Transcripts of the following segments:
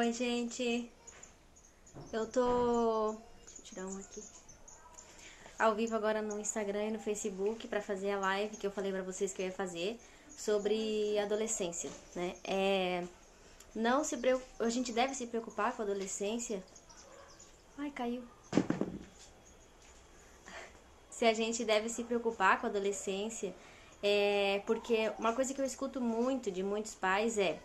Oi, gente. Eu tô... Deixa eu tirar um aqui. Ao vivo agora no Instagram e no Facebook pra fazer a live que eu falei pra vocês que eu ia fazer sobre adolescência, né? Não se A gente deve se preocupar com a adolescência. Ai, caiu. Se a gente deve se preocupar com a adolescência, porque uma coisa que eu escuto muito de muitos pais é: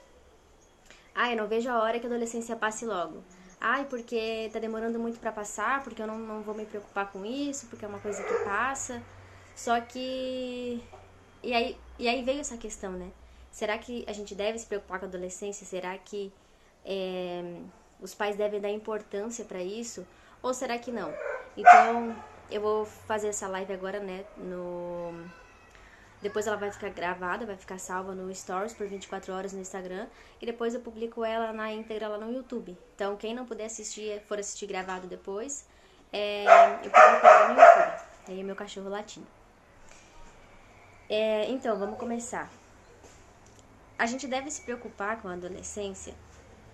ai, eu não vejo a hora que a adolescência passe logo. Ai, porque tá demorando muito pra passar, porque eu não vou me preocupar com isso, porque é uma coisa que passa. Só que... E aí veio essa questão, né? Será que a gente deve se preocupar com a adolescência? Será que os pais devem dar importância pra isso? Ou será que não? Então, eu vou fazer essa live agora, né, depois ela vai ficar gravada, vai ficar salva no Stories por 24 horas no Instagram. E depois eu publico ela na íntegra lá no YouTube. Então, quem não puder assistir, for assistir gravado depois, eu publico ela no YouTube. E aí, meu cachorro latindo. Então, vamos começar. A gente deve se preocupar com a adolescência?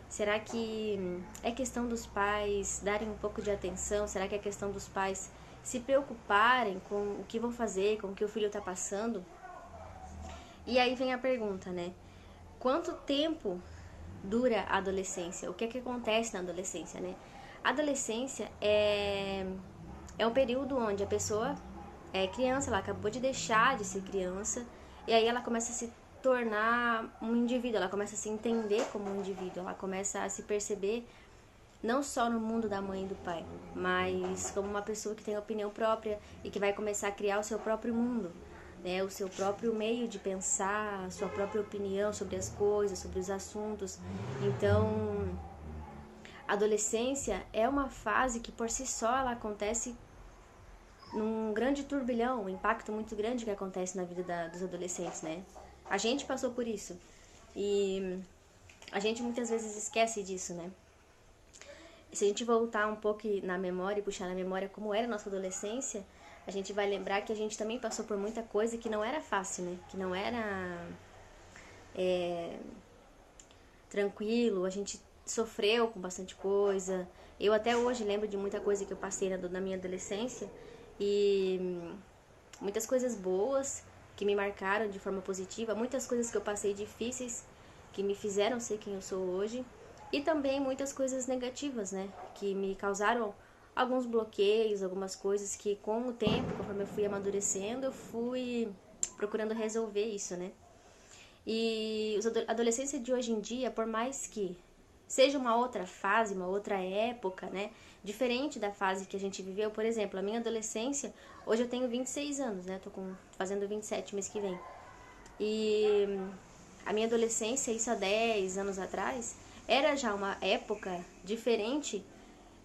Será que é questão dos pais darem um pouco de atenção? Será que é questão dos pais se preocuparem com o que vão fazer, com o que o filho está passando? E aí vem a pergunta, né? Quanto tempo dura a adolescência? O que é que acontece na adolescência, né? A adolescência é um período onde a pessoa é criança, ela acabou de deixar de ser criança, e aí ela começa a se tornar um indivíduo, ela começa a se entender como um indivíduo, ela começa a se perceber não só no mundo da mãe e do pai, mas como uma pessoa que tem opinião própria e que vai começar a criar o seu próprio mundo, né? O seu próprio meio de pensar, a sua própria opinião sobre as coisas, sobre os assuntos. Então, a adolescência é uma fase que por si só ela acontece num grande turbilhão, um impacto muito grande que acontece na vida dos adolescentes, né? A gente passou por isso e a gente muitas vezes esquece disso, né? Se a gente voltar um pouco na memória e puxar na memória como era a nossa adolescência, a gente vai lembrar que a gente também passou por muita coisa que não era fácil, né? Que não era tranquilo, a gente sofreu com bastante coisa. Eu até hoje lembro de muita coisa que eu passei na minha adolescência e muitas coisas boas que me marcaram de forma positiva, muitas coisas que eu passei difíceis que me fizeram ser quem eu sou hoje. E também muitas coisas negativas, né? Que me causaram alguns bloqueios, algumas coisas que com o tempo, conforme eu fui amadurecendo, eu fui procurando resolver isso, né? E a adolescência de hoje em dia, por mais que seja uma outra fase, uma outra época, né? Diferente da fase que a gente viveu, por exemplo, a minha adolescência, hoje eu tenho 26 anos, né? Tô fazendo 27 mês que vem. E a minha adolescência, isso há 10 anos atrás, era já uma época diferente,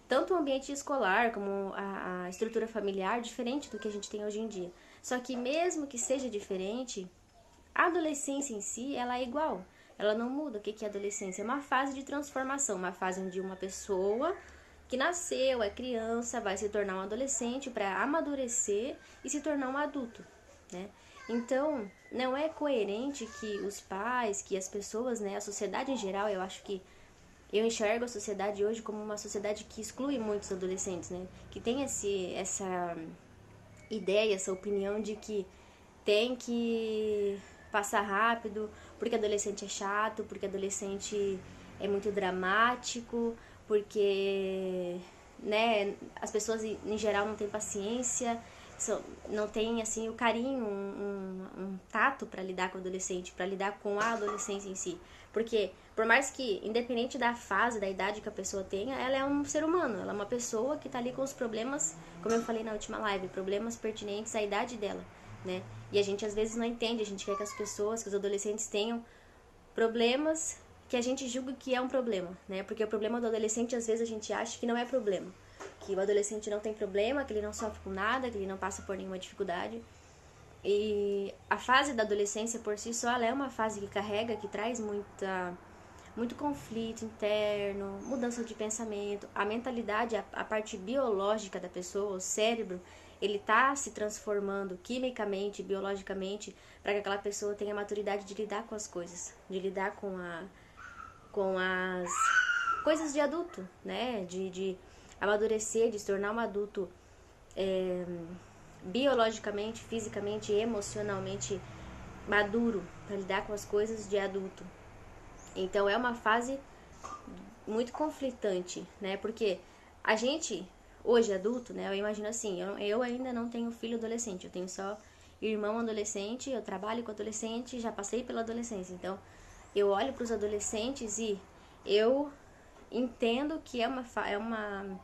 tanto o ambiente escolar como a estrutura familiar, diferente do que a gente tem hoje em dia. Só que mesmo que seja diferente, a adolescência em si, ela é igual. Ela não muda. O que é adolescência? É uma fase de transformação, uma fase onde uma pessoa que nasceu, é criança, vai se tornar um adolescente para amadurecer e se tornar um adulto, né? Então, não é coerente que os pais, que as pessoas, né, a sociedade em geral, eu acho que eu enxergo a sociedade hoje como uma sociedade que exclui muitos adolescentes, né? Que tem essa ideia, essa opinião de que tem que passar rápido, porque adolescente é chato, porque adolescente é muito dramático, porque, né, as pessoas em geral não têm paciência, não tem assim o carinho, um tato para lidar com o adolescente, para lidar com a adolescência em si. Porque, por mais que, independente da fase, da idade que a pessoa tenha, ela é um ser humano, ela é uma pessoa que tá ali com os problemas, como eu falei na última live, problemas pertinentes à idade dela, né? E a gente às vezes não entende, a gente quer que as pessoas, que os adolescentes tenham problemas que a gente julga que é um problema, né? Porque o problema do adolescente, às vezes, a gente acha que não é problema. Que o adolescente não tem problema, que ele não sofre com nada, que ele não passa por nenhuma dificuldade. E a fase da adolescência, por si só, ela é uma fase que carrega, que traz muito conflito interno, mudança de pensamento. A mentalidade, a parte biológica da pessoa, o cérebro, ele tá se transformando quimicamente, biologicamente, para que aquela pessoa tenha a maturidade de lidar com as coisas, de lidar com as coisas de adulto, né? De amadurecer, de se tornar um adulto biologicamente, fisicamente e emocionalmente maduro para lidar com as coisas de adulto. Então é uma fase muito conflitante, né? Porque a gente, hoje adulto, né? Eu imagino assim, eu ainda não tenho filho adolescente, eu tenho só irmão adolescente, eu trabalho com adolescente, já passei pela adolescência. Então, eu olho para os adolescentes e eu entendo que é um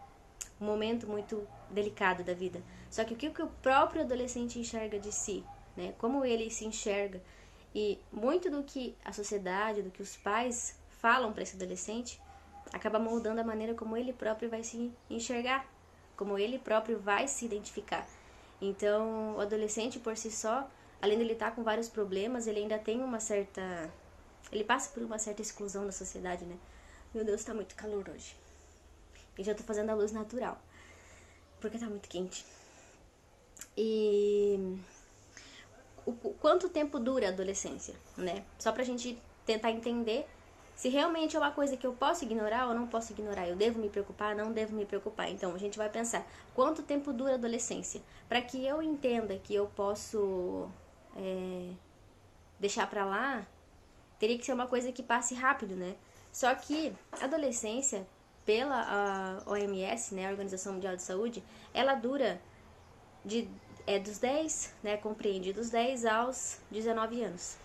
momento muito delicado da vida. Só que o que o próprio adolescente enxerga de si, né? Como ele se enxerga e muito do que a sociedade, do que os pais falam para esse adolescente, acaba moldando a maneira como ele próprio vai se enxergar, como ele próprio vai se identificar. Então, o adolescente por si só, além de ele estar com vários problemas, ele ainda tem uma certa... ele passa por uma certa exclusão da sociedade, né? Meu Deus, tá muito calor hoje. Eu já tô fazendo a luz natural, porque tá muito quente. E quanto tempo dura a adolescência, né? Só pra gente tentar entender se realmente é uma coisa que eu posso ignorar ou não posso ignorar. Eu devo me preocupar, não devo me preocupar. Então, a gente vai pensar, quanto tempo dura a adolescência? Para que eu entenda que eu posso deixar pra lá, teria que ser uma coisa que passe rápido, né? Só que a adolescência, pela OMS, né, a Organização Mundial de Saúde, ela dura dos 10, né, compreende dos 10 aos 19 anos.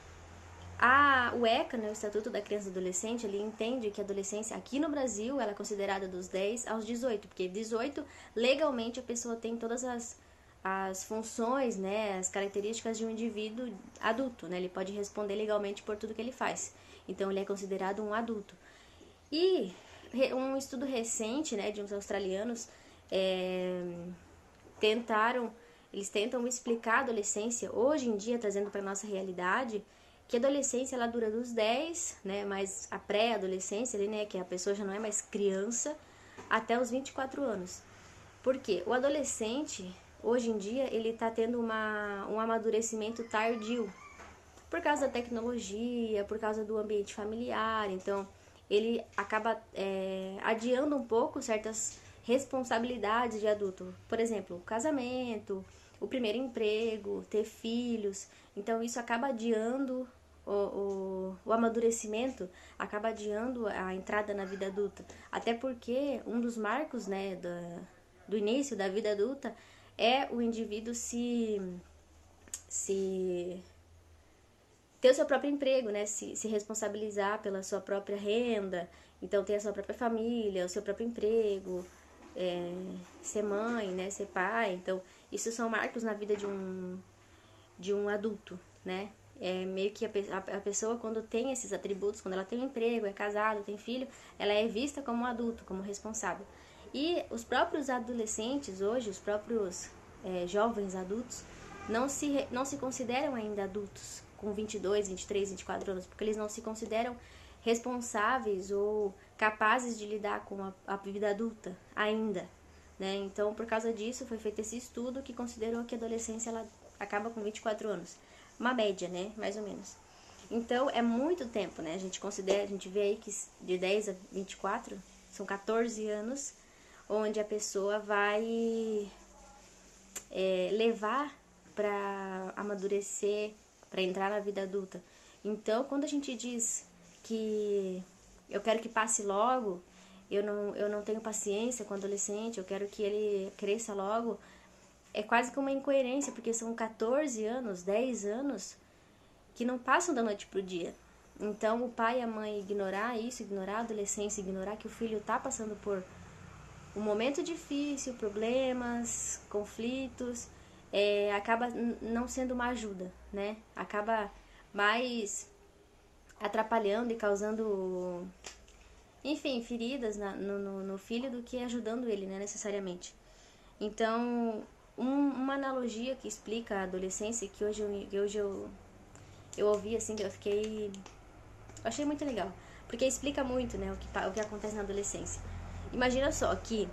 O ECA, né, o Estatuto da Criança e do Adolescente, ele entende que a adolescência aqui no Brasil ela é considerada dos 10 aos 18, porque 18, legalmente, a pessoa tem todas as funções, né, as características de um indivíduo adulto, né, ele pode responder legalmente por tudo que ele faz. Então, ele é considerado um adulto. E um estudo recente, né, de uns australianos, eles tentam explicar a adolescência, hoje em dia, trazendo para a nossa realidade, que a adolescência ela dura dos 10, né, mas a pré-adolescência, ali, né, que a pessoa já não é mais criança, até os 24 anos. Por quê? O adolescente, hoje em dia, ele está tendo um amadurecimento tardio, por causa da tecnologia, por causa do ambiente familiar. Então, ele acaba adiando um pouco certas responsabilidades de adulto. Por exemplo, o casamento, o primeiro emprego, ter filhos. Então, isso acaba adiando o amadurecimento, acaba adiando a entrada na vida adulta. Até porque um dos marcos, né, do início da vida adulta é o indivíduo se ter o seu próprio emprego, né? Se responsabilizar pela sua própria renda, então ter a sua própria família, o seu próprio emprego, ser mãe, né? Ser pai. Então, isso são marcos na vida de um adulto, né? É meio que a pessoa, quando tem esses atributos, quando ela tem um emprego, é casada, tem filho, ela é vista como um adulto, como responsável. E os próprios adolescentes hoje, os próprios jovens adultos, não se consideram ainda adultos com 22, 23, 24 anos, porque eles não se consideram responsáveis ou capazes de lidar com a vida adulta ainda, né? Então, por causa disso, foi feito esse estudo que considerou que a adolescência ela acaba com 24 anos. Uma média, né? Mais ou menos. Então, é muito tempo, né? A gente vê aí que de 10 a 24 são 14 anos, onde a pessoa vai levar para amadurecer, para entrar na vida adulta. Então, quando a gente diz que eu quero que passe logo, eu não tenho paciência com o adolescente, eu quero que ele cresça logo, é quase que uma incoerência, porque são 14 anos, 10 anos que não passam da noite pro dia. Então, o pai e a mãe ignorar isso, ignorar a adolescência, ignorar que o filho tá passando por um momento difícil, problemas, conflitos, acaba não sendo uma ajuda, né? Acaba mais atrapalhando e causando, enfim, feridas no filho do que ajudando ele, né, necessariamente. Então, uma analogia que explica a adolescência, que hoje eu ouvi, assim, que eu achei muito legal, porque explica muito, né, o que acontece na adolescência. Imagina só que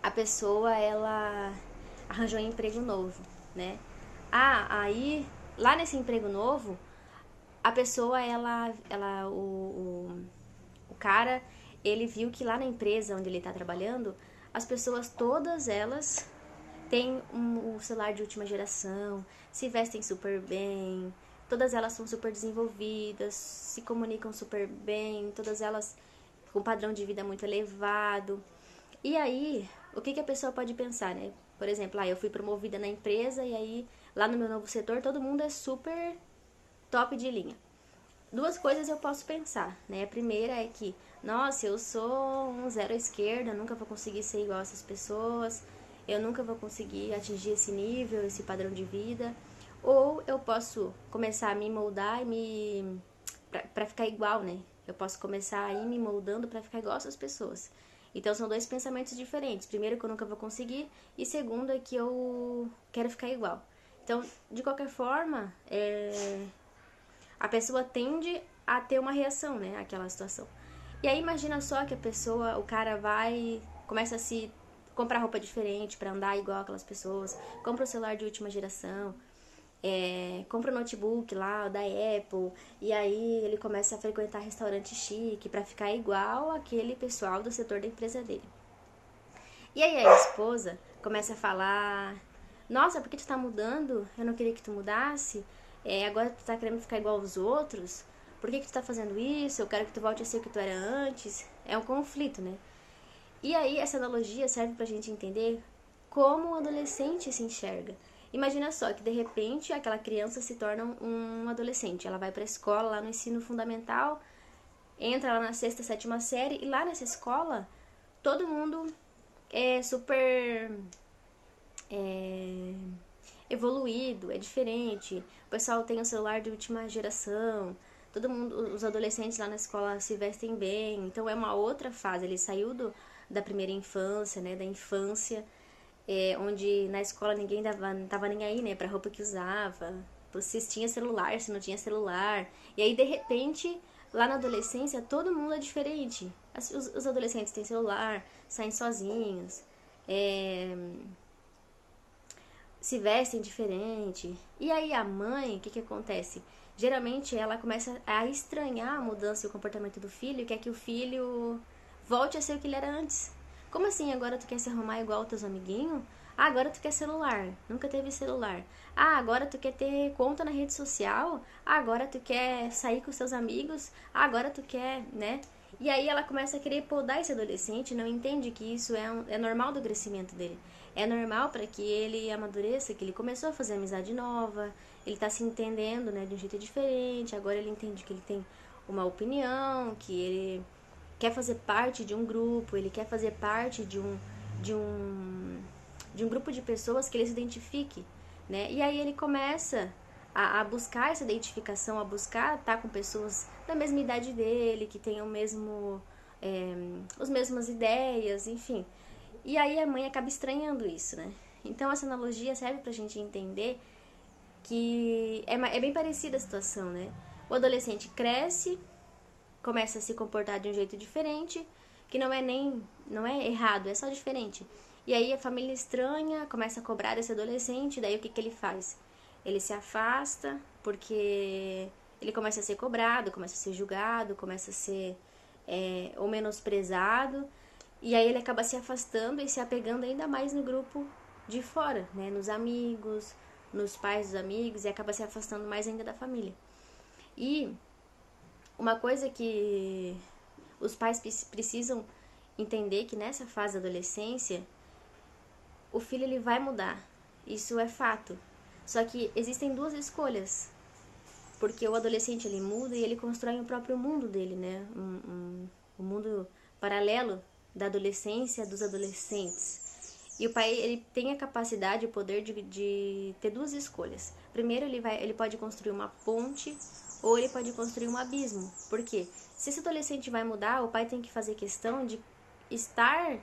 a pessoa, ela arranjou um emprego novo, né? Aí, lá nesse emprego novo, a pessoa, o cara, ele viu que lá na empresa onde ele está trabalhando, as pessoas, todas elas, têm um celular de última geração, se vestem super bem, todas elas são super desenvolvidas, se comunicam super bem, todas elas com um padrão de vida muito elevado. E aí, o que a pessoa pode pensar, né? Por exemplo, eu fui promovida na empresa e aí, lá no meu novo setor, todo mundo é super top de linha. Duas coisas eu posso pensar, né? A primeira é que, nossa, eu sou um zero à esquerda, nunca vou conseguir ser igual a essas pessoas, eu nunca vou conseguir atingir esse nível, esse padrão de vida. Ou eu posso começar a me moldar e pra ficar igual, né? Eu posso começar a ir me moldando pra ficar igual a essas pessoas. Então são dois pensamentos diferentes. Primeiro, que eu nunca vou conseguir, e segundo é que eu quero ficar igual. Então, de qualquer forma, a pessoa tende a ter uma reação, né, àquela situação. E aí imagina só que o cara vai, começa a se comprar roupa diferente pra andar igual aquelas pessoas, compra o celular de última geração, compra o notebook lá da Apple, e aí ele começa a frequentar restaurante chique pra ficar igual aquele pessoal do setor da empresa dele. E aí a esposa começa a falar: nossa, por que tu tá mudando? Eu não queria que tu mudasse. Agora tu tá querendo ficar igual aos outros. Por que tu tá fazendo isso? Eu quero que tu volte a ser o que tu era antes. É um conflito, né? E aí essa analogia serve pra gente entender como o adolescente se enxerga. Imagina só que de repente aquela criança se torna um adolescente. Ela vai pra escola lá no ensino fundamental, entra lá na sexta, sétima série, e lá nessa escola todo mundo é super evoluído, é diferente. O pessoal tem um celular de última geração. Todo mundo, os adolescentes lá na escola se vestem bem. Então é uma outra fase. Ele saiu da primeira infância, né, da infância, onde na escola ninguém tava nem aí, né, pra roupa que usava, se tinha celular, se não tinha celular. E aí de repente, lá na adolescência, todo mundo é diferente. Os adolescentes têm celular, saem sozinhos, se vestem diferente. E aí a mãe, o que acontece? Geralmente ela começa a estranhar a mudança e o comportamento do filho e quer que o filho volte a ser o que ele era antes. Como assim agora tu quer se arrumar igual aos teus amiguinhos? Ah, agora tu quer celular, nunca teve celular. Ah, agora tu quer ter conta na rede social? Ah, agora tu quer sair com seus amigos? Ah, agora tu quer, né? E aí ela começa a querer podar esse adolescente, não entende que isso é normal do crescimento dele. É normal para que ele amadureça, que ele começou a fazer amizade nova, ele está se entendendo, né, de um jeito diferente, agora ele entende que ele tem uma opinião, que ele quer fazer parte de um grupo, ele quer fazer parte de um grupo de pessoas que ele se identifique, né? E aí ele começa a buscar essa identificação, a buscar estar com pessoas da mesma idade dele, que tenham as mesmas ideias, enfim. E aí a mãe acaba estranhando isso, né? Então essa analogia serve pra gente entender que é bem parecida a situação, né? O adolescente cresce, começa a se comportar de um jeito diferente, que não é errado, é só diferente. E aí a família estranha, começa a cobrar desse adolescente, daí o que ele faz? Ele se afasta, porque ele começa a ser cobrado, começa a ser julgado, começa a ser ou menosprezado, e aí ele acaba se afastando e se apegando ainda mais no grupo de fora, né? Nos amigos, nos pais dos amigos, e acaba se afastando mais ainda da família. E uma coisa que os pais precisam entender, que nessa fase da adolescência, o filho ele vai mudar, isso é fato. Só que existem duas escolhas, porque o adolescente ele muda e ele constrói o próprio mundo dele, né? Um mundo paralelo da adolescência, dos adolescentes. E o pai ele tem a capacidade, o poder de ter duas escolhas. Primeiro ele pode construir uma ponte, ou ele pode construir um abismo. Por quê? Se esse adolescente vai mudar, o pai tem que fazer questão de estar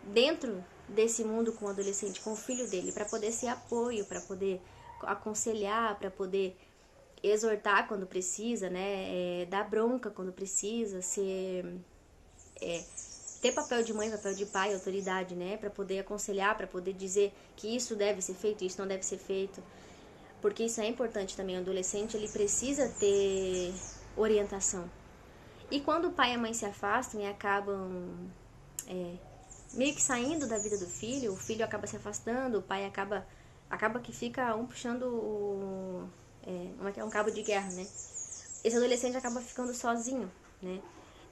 dentro desse mundo com o adolescente, com o filho dele, para poder ser apoio, para poder aconselhar, para poder exortar quando precisa, né? Dar bronca quando precisa, ter papel de mãe, papel de pai, autoridade, né? Para poder aconselhar, para poder dizer que isso deve ser feito, isso não deve ser feito. Porque isso é importante também. O adolescente ele precisa ter orientação. E quando o pai e a mãe se afastam e acabam meio que saindo da vida do filho, o filho acaba se afastando, o pai acaba que fica um puxando um cabo de guerra, né? Esse adolescente acaba ficando sozinho, né?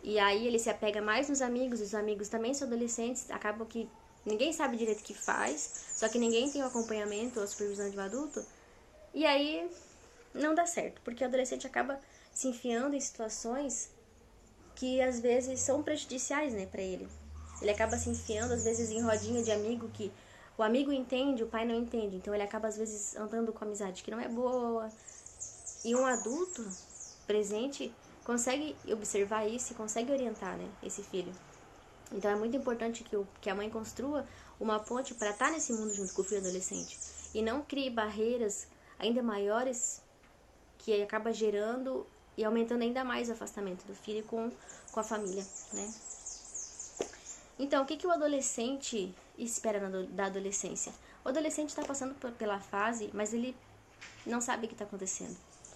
E aí ele se apega mais nos amigos, os amigos também são adolescentes, acaba que ninguém sabe direito o que faz, só que ninguém tem o acompanhamento ou a supervisão de um adulto, e aí não dá certo, porque o adolescente acaba se enfiando em situações que às vezes são prejudiciais, né, pra ele. Ele acaba se enfiando às vezes em rodinha de amigo que o amigo entende, o pai não entende, então ele acaba às vezes andando com amizade que não é boa. E um adulto presente consegue observar isso e consegue orientar, né, esse filho. Então é muito importante que a mãe construa uma ponte para estar nesse mundo junto com o filho adolescente. E não crie barreiras ainda maiores que acaba gerando e aumentando ainda mais o afastamento do filho com a família, né? Então, o que o adolescente espera da adolescência? O adolescente está passando pela fase, mas ele não sabe o que está acontecendo,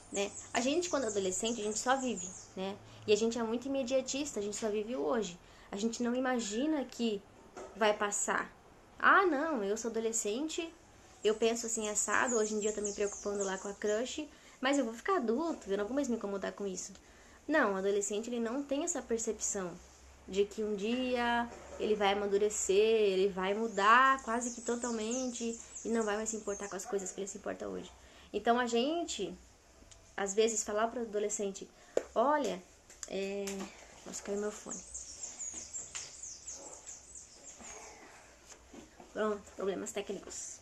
né? A gente, quando é adolescente, a gente só vive, né? E a gente é muito imediatista, a gente só vive o hoje. A gente não imagina que vai passar. Ah, não, eu sou adolescente, eu penso assim assado, hoje em dia eu tô me preocupando lá com a crush, mas eu vou ficar adulto, eu não vou mais me incomodar com isso. Não, o adolescente ele não tem essa percepção de que um dia ele vai amadurecer, ele vai mudar quase que totalmente e não vai mais se importar com as coisas que ele se importa hoje. Então a gente, às vezes, falar para o adolescente, olha, nossa, caiu meu fone. Pronto, problemas técnicos.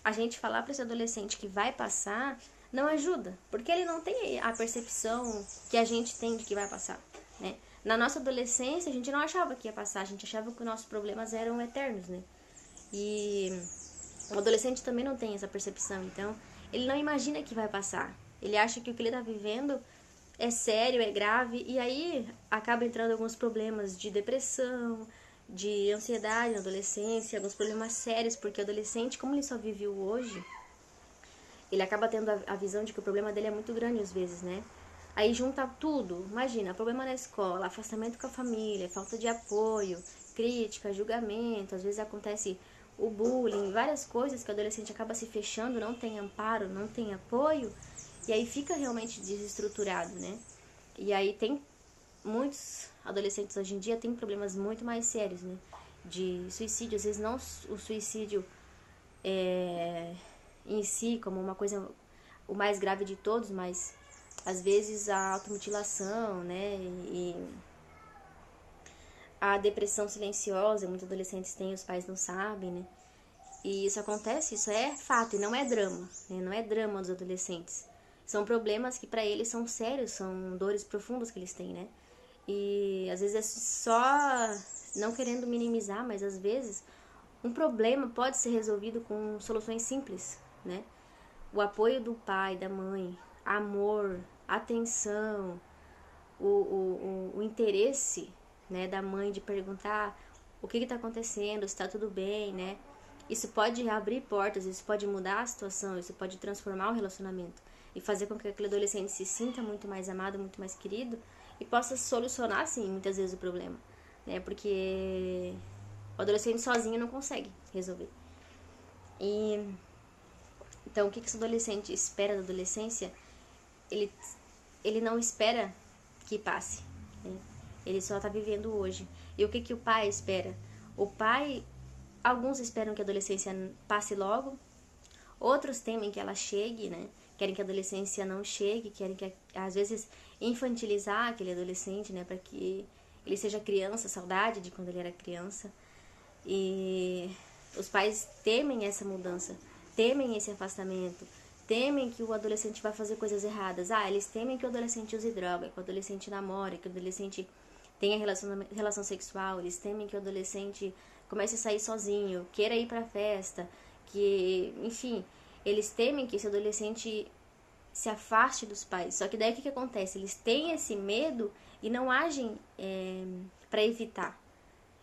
A gente falar para esse adolescente que vai passar não ajuda, porque ele não tem a percepção que a gente tem de que vai passar, né? Na nossa adolescência, a gente não achava que ia passar, a gente achava que os nossos problemas eram eternos, né? E o adolescente também não tem essa percepção, então ele não imagina que vai passar. Ele acha que o que ele está vivendo é sério, é grave, e aí acaba entrando alguns problemas de depressão, de ansiedade na adolescência, alguns problemas sérios, porque o adolescente, como ele só vive o hoje, ele acaba tendo a visão de que o problema dele é muito grande às vezes, né? Aí junta tudo, imagina, problema na escola, afastamento com a família, falta de apoio, crítica, julgamento, às vezes acontece o bullying, várias coisas que o adolescente acaba se fechando, não tem amparo, não tem apoio, e aí fica realmente desestruturado, né? E aí tem muitos adolescentes hoje em dia têm problemas muito mais sérios, né? De suicídio, às vezes não o suicídio em si como uma coisa o mais grave de todos, mas às vezes a automutilação, né? E a depressão silenciosa, muitos adolescentes têm, os pais não sabem, né? E isso acontece, isso é fato e não é drama, né? Não é drama dos adolescentes. São problemas que para eles são sérios, são dores profundas que eles têm, né? E às vezes é só, não querendo minimizar, mas às vezes um problema pode ser resolvido com soluções simples, né? O apoio do pai, da mãe, amor, atenção, o interesse, né, da mãe de perguntar o que está acontecendo, se está tudo bem, né? Isso pode abrir portas, isso pode mudar a situação, isso pode transformar o relacionamento e fazer com que aquele adolescente se sinta muito mais amado, muito mais querido e possa solucionar, sim, muitas vezes o problema, né? Porque o adolescente sozinho não consegue resolver. E então, o que esse adolescente espera da adolescência? Ele não espera que passe, né? Ele só está vivendo hoje. E o que o pai espera? O pai, alguns esperam que a adolescência passe logo, outros temem que ela chegue, né? Querem que a adolescência não chegue, querem que, às vezes, infantilizar aquele adolescente, né? Para que ele seja criança, saudade de quando ele era criança. E os pais temem essa mudança, temem esse afastamento, temem que o adolescente vai fazer coisas erradas. Eles temem que o adolescente use droga, que o adolescente namore, que o adolescente tenha relação sexual, eles temem que o adolescente comece a sair sozinho, queira ir pra festa, que, enfim, eles temem que esse adolescente se afaste dos pais. Só que daí o que acontece? Eles têm esse medo e não agem para evitar.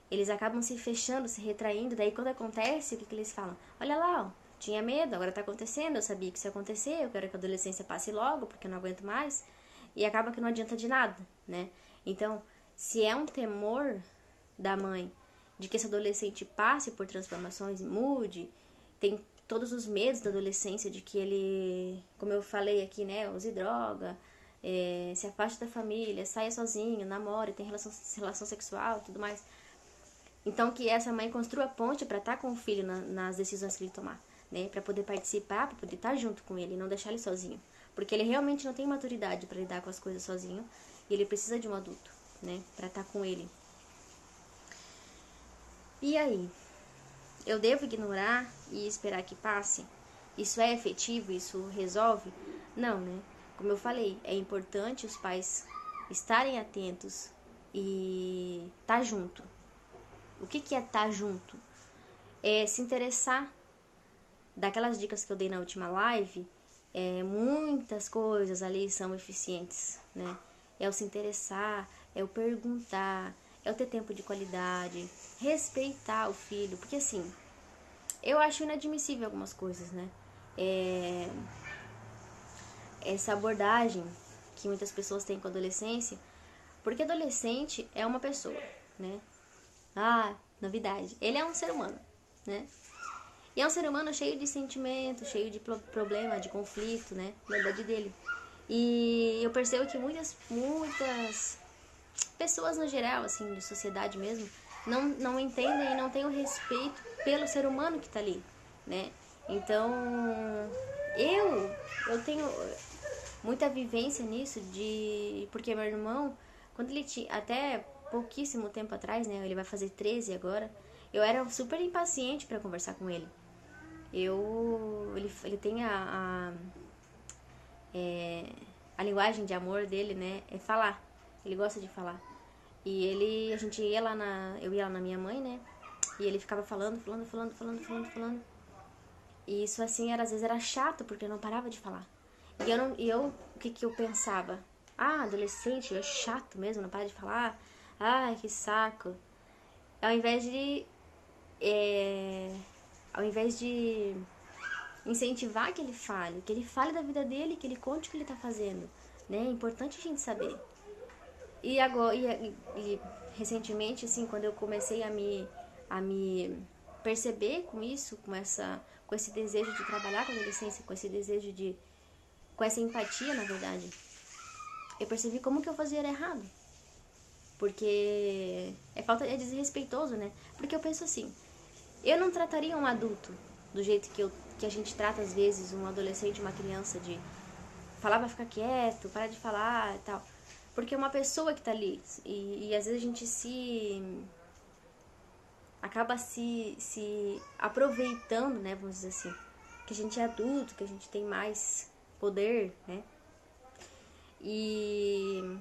Eles acabam se fechando, se retraindo, daí quando acontece, o que eles falam? Olha lá, ó, tinha medo, agora tá acontecendo, eu sabia que isso ia acontecer, eu quero que a adolescência passe logo, porque eu não aguento mais, e acaba que não adianta de nada, né? Então, se é um temor da mãe de que esse adolescente passe por transformações, mude, tem todos os medos da adolescência de que ele, como eu falei aqui, né, use droga, se afaste da família, saia sozinho, namore, tem relação sexual, tudo mais. Então, que essa mãe construa ponte para estar com o filho nas decisões que ele tomar, né, para poder participar, para poder estar junto com ele, não deixar ele sozinho, porque ele realmente não tem maturidade para lidar com as coisas sozinho e ele precisa de um adulto, né, para estar com ele. E aí, eu devo ignorar e esperar que passe? Isso é efetivo? Isso resolve? Não, né? Como eu falei, é importante os pais estarem atentos e estar junto. O que é estar junto? É se interessar. Daquelas dicas que eu dei na última live, muitas coisas ali são eficientes, né? É o se interessar, é o perguntar, é o ter tempo de qualidade, respeitar o filho, porque assim, eu acho inadmissível algumas coisas, né? Essa abordagem que muitas pessoas têm com a adolescência, porque adolescente é uma pessoa, né? Novidade, ele é um ser humano, né? E é um ser humano cheio de sentimentos, cheio de problema, de conflito, né? Na idade dele. E eu percebo que muitas pessoas no geral, assim, de sociedade mesmo, não entendem e não têm o respeito pelo ser humano que tá ali, né? Então, eu tenho muita vivência nisso, porque meu irmão, quando ele tinha, até pouquíssimo tempo atrás, né, ele vai fazer 13 agora, eu era super impaciente para conversar com ele. Ele tem a linguagem de amor dele, né, é falar. Ele gosta de falar. E a gente ia eu ia lá na minha mãe, né, e ele ficava falando. E isso, assim, às vezes era chato, porque eu não parava de falar. O que eu pensava? Adolescente, é chato mesmo, não para de falar. Que saco. Ao invés de incentivar que ele fale da vida dele, que ele conte o que ele tá fazendo, né? É importante a gente saber. E agora, e recentemente, assim, quando eu comecei a me perceber com isso, com esse desejo de trabalhar com a adolescência, com essa empatia, na verdade, eu percebi como que eu fazia errado. Porque é desrespeitoso, né? Porque eu penso assim, eu não trataria um adulto do jeito que a gente trata às vezes um adolescente, uma criança, de falar pra ficar quieto, parar de falar e tal. Porque é uma pessoa que tá ali e às vezes a gente acaba se aproveitando, né, vamos dizer assim, que a gente é adulto, que a gente tem mais poder, né? E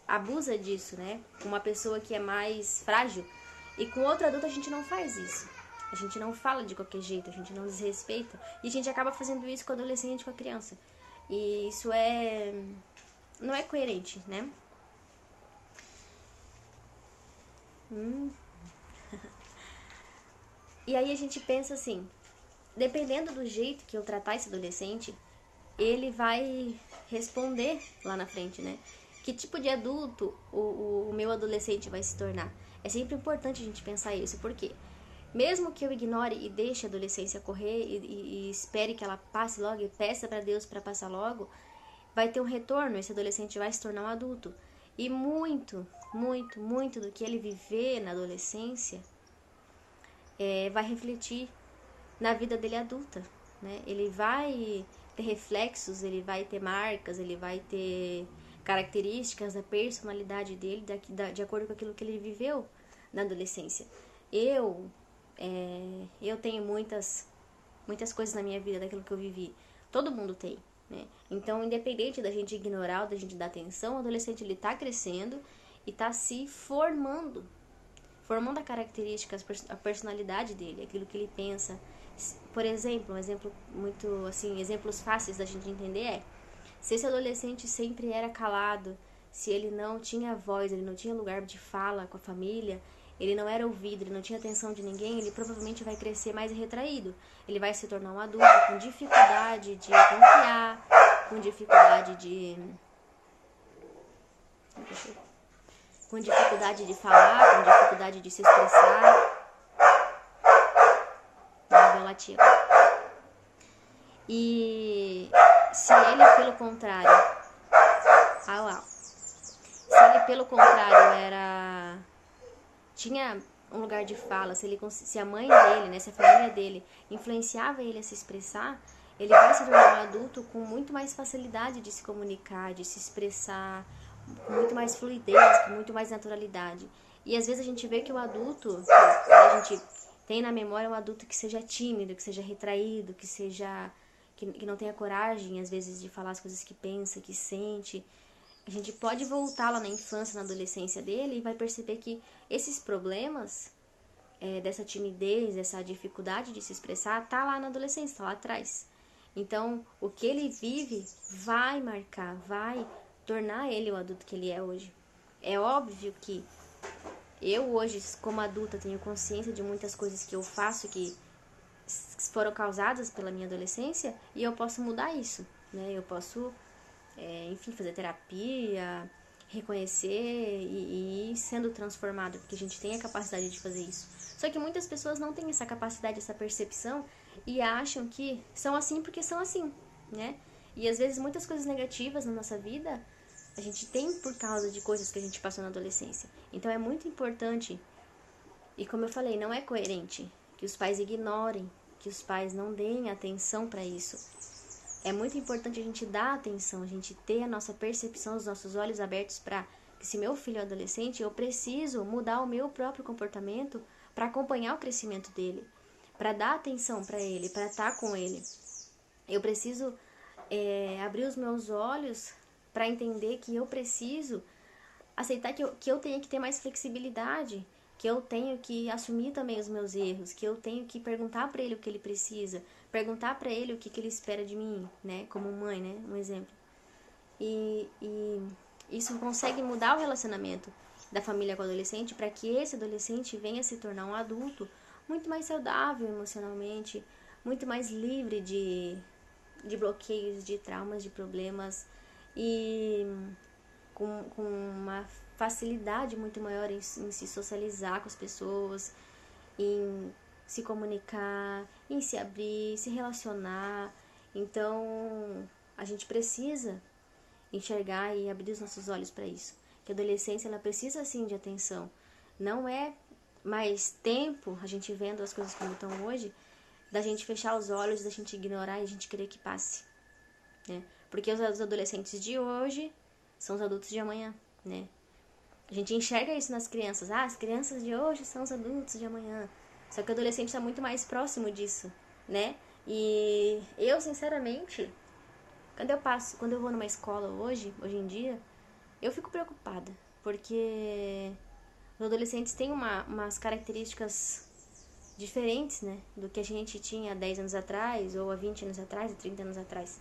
abusa disso, né? Com uma pessoa que é mais frágil. E com outro adulto a gente não faz isso. A gente não fala de qualquer jeito, a gente não desrespeita. E a gente acaba fazendo isso com o adolescente, com a criança. E isso não é coerente, né? E aí a gente pensa assim, dependendo do jeito que eu tratar esse adolescente, ele vai responder lá na frente, né? Que tipo de adulto o meu adolescente vai se tornar? É sempre importante a gente pensar isso, porque mesmo que eu ignore e deixe a adolescência correr e espere que ela passe logo e peça para Deus para passar logo, vai ter um retorno, esse adolescente vai se tornar um adulto. E muito do que ele viver na adolescência vai refletir na vida dele adulta, né? Ele vai ter reflexos, ele vai ter marcas, ele vai ter características da personalidade dele de acordo com aquilo que ele viveu na adolescência. Eu tenho muitas coisas na minha vida daquilo que eu vivi. Todo mundo tem, né? Então, independente da gente ignorar ou da gente dar atenção, o adolescente ele tá crescendo e tá se formando a características, a personalidade dele, aquilo que ele pensa. Por exemplo, um exemplo muito, assim, exemplos fáceis da gente entender se esse adolescente sempre era calado, se ele não tinha voz, ele não tinha lugar de fala com a família, ele não era ouvido, ele não tinha atenção de ninguém, ele provavelmente vai crescer mais retraído. Ele vai se tornar um adulto com dificuldade de confiar, com dificuldade de... com dificuldade de falar, com dificuldade de se expressar. Latia. E se ele, pelo contrário, se ele, pelo contrário, tinha um lugar de fala, se a mãe dele, né, se a família dele influenciava ele a se expressar, ele vai se tornar um adulto com muito mais facilidade de se comunicar, de se expressar, com muito mais fluidez, com muito mais naturalidade. E às vezes a gente vê que o adulto, a gente tem na memória um adulto que seja tímido, que seja retraído, que não tenha coragem, às vezes, de falar as coisas que pensa, que sente. A gente pode voltar lá na infância, na adolescência dele e vai perceber que esses problemas, dessa timidez, dessa dificuldade de se expressar, tá lá na adolescência, tá lá atrás. Então, o que ele vive vai marcar, vai tornar ele o adulto que ele é hoje. É óbvio que eu hoje, como adulta, tenho consciência de muitas coisas que eu faço que foram causadas pela minha adolescência e eu posso mudar isso, né? Eu posso, enfim, fazer terapia, reconhecer e ir sendo transformado, porque a gente tem a capacidade de fazer isso. Só que muitas pessoas não têm essa capacidade, essa percepção e acham que são assim porque são assim, né? E às vezes muitas coisas negativas na nossa vida a gente tem por causa de coisas que a gente passou na adolescência. Então é muito importante, e como eu falei, não é coerente que os pais ignorem, que os pais não deem atenção para isso. É muito importante a gente dar atenção, a gente ter a nossa percepção, os nossos olhos abertos para que se meu filho é adolescente, eu preciso mudar o meu próprio comportamento para acompanhar o crescimento dele, para dar atenção para ele, para estar com ele. Eu preciso abrir os meus olhos para entender que eu preciso aceitar que eu tenho que ter mais flexibilidade, que eu tenho que assumir também os meus erros, que eu tenho que perguntar para ele o que ele precisa, perguntar para ele o que ele espera de mim, né, como mãe, né, um exemplo. E isso consegue mudar o relacionamento da família com o adolescente para que esse adolescente venha se tornar um adulto muito mais saudável emocionalmente, muito mais livre de bloqueios, de traumas, de problemas e com uma facilidade muito maior em se socializar com as pessoas, em se comunicar, em se abrir, se relacionar. Então, a gente precisa enxergar e abrir os nossos olhos para isso. Que a adolescência, ela precisa, sim, de atenção. Não é mais tempo, a gente vendo as coisas como estão hoje, da gente fechar os olhos, da gente ignorar e a gente querer que passe, né? Porque os adolescentes de hoje são os adultos de amanhã, né? A gente enxerga isso nas crianças. As crianças de hoje são os adultos de amanhã. Só que o adolescente está muito mais próximo disso, né? E eu, sinceramente, quando eu vou numa escola hoje em dia, eu fico preocupada, porque os adolescentes têm umas características diferentes, né, do que a gente tinha há 10 anos atrás, ou há 20 anos atrás, ou 30 anos atrás.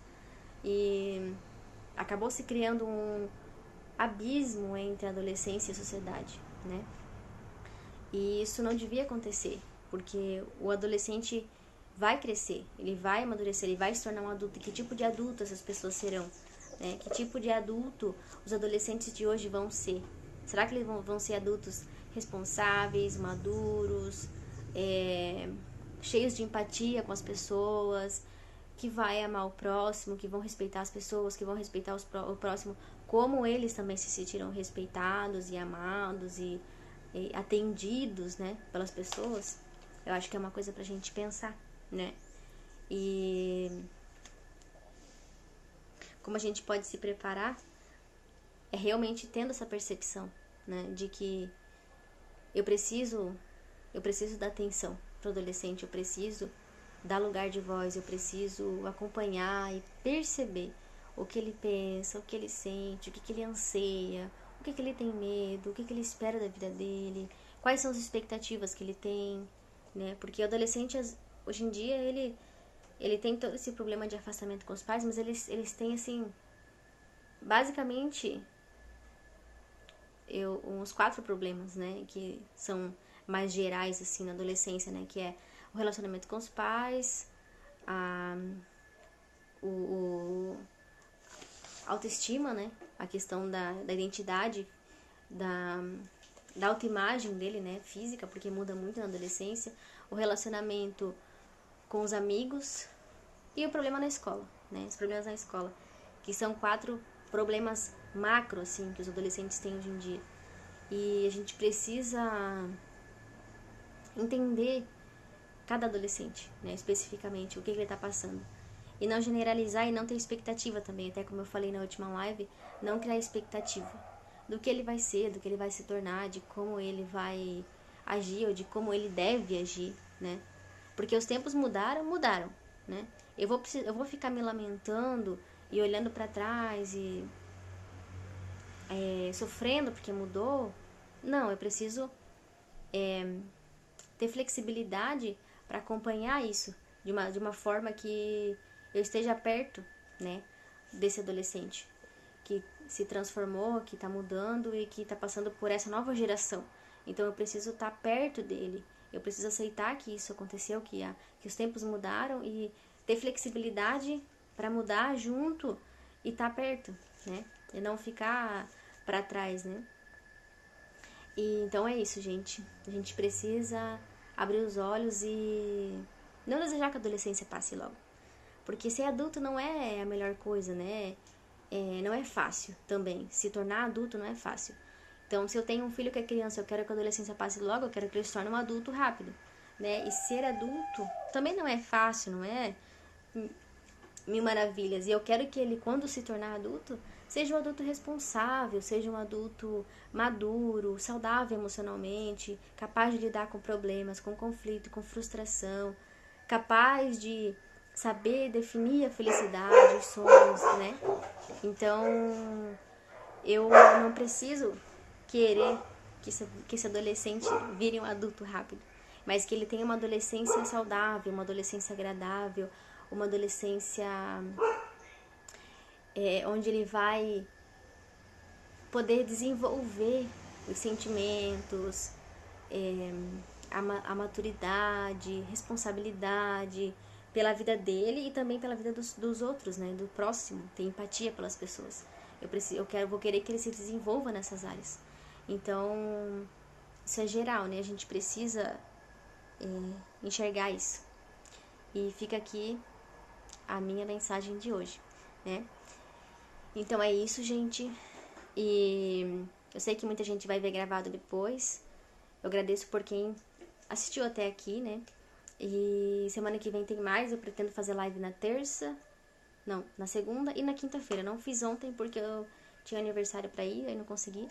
E acabou se criando um abismo entre a adolescência e a sociedade, né? E isso não devia acontecer, porque o adolescente vai crescer, ele vai amadurecer, ele vai se tornar um adulto. E que tipo de adulto essas pessoas serão? Né? Que tipo de adulto os adolescentes de hoje vão ser? Será que eles vão ser adultos responsáveis, maduros, cheios de empatia com as pessoas, que vai amar o próximo, que vão respeitar as pessoas, que vão respeitar o próximo, como eles também se sentiram respeitados e amados e atendidos, né, pelas pessoas? Eu acho que é uma coisa pra gente pensar, né? E como a gente pode se preparar é realmente tendo essa percepção, né, de que eu preciso dar atenção pro adolescente, eu preciso dar lugar de voz, eu preciso acompanhar e perceber o que ele pensa, o que ele sente, o que ele anseia, o que ele tem medo, o que ele espera da vida dele, quais são as expectativas que ele tem, né? Porque o adolescente, hoje em dia, ele tem todo esse problema de afastamento com os pais, mas eles têm, assim, basicamente, uns 4 problemas, né? Que são mais gerais, assim, na adolescência, né? Que é o relacionamento com os pais, a autoestima, né? A questão da identidade da autoimagem dele, né, física, porque muda muito na adolescência, o relacionamento com os amigos e o problema na escola, né, os problemas na escola, que são 4 problemas macro, assim, que os adolescentes têm hoje em dia. E a gente precisa entender cada adolescente, né, especificamente, o que ele está passando. E não generalizar e não ter expectativa também, até como eu falei na última live, não criar expectativa do que ele vai ser, do que ele vai se tornar, de como ele vai agir ou de como ele deve agir, né? Porque os tempos mudaram, né? Eu vou ficar me lamentando e olhando para trás e sofrendo porque mudou. Não, eu preciso ter flexibilidade para acompanhar isso de uma forma que eu esteja perto, né, desse adolescente que se transformou, que está mudando e que está passando por essa nova geração. Então eu preciso estar perto dele, eu preciso aceitar que isso aconteceu, que os tempos mudaram e ter flexibilidade para mudar junto e estar perto, né, e não ficar para trás, né. E então é isso, gente. A gente precisa abrir os olhos e não desejar que a adolescência passe logo. Porque ser adulto não é a melhor coisa, né? Não é fácil também. Se tornar adulto não é fácil. Então, se eu tenho um filho que é criança, eu quero que a adolescência passe logo, eu quero que ele se torne um adulto rápido, né? E ser adulto também não é fácil, não é mil maravilhas. E eu quero que ele, quando se tornar adulto, seja um adulto responsável, seja um adulto maduro, saudável emocionalmente, capaz de lidar com problemas, com conflito, com frustração, capaz de saber definir a felicidade, os sonhos, né? Então, eu não preciso querer que esse adolescente vire um adulto rápido, mas que ele tenha uma adolescência saudável, uma adolescência agradável, uma adolescência onde ele vai poder desenvolver os sentimentos, a maturidade, responsabilidade pela vida dele e também pela vida dos outros, né, do próximo, ter empatia pelas pessoas. Vou querer que ele se desenvolva nessas áreas. Então, isso é geral, né? A gente precisa enxergar isso. E fica aqui a minha mensagem de hoje, né? Então é isso, gente. E eu sei que muita gente vai ver gravado depois. Eu agradeço por quem assistiu até aqui, né? E semana que vem tem mais. Eu pretendo fazer live na segunda e na quinta-feira. Não fiz ontem porque eu tinha aniversário pra ir, aí não consegui.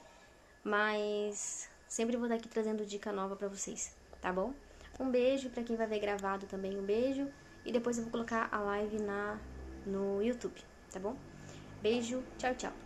Mas sempre vou estar aqui trazendo dica nova pra vocês, tá bom? Um beijo pra quem vai ver gravado também, um beijo. E depois eu vou colocar a live no YouTube, tá bom? Beijo, tchau, tchau.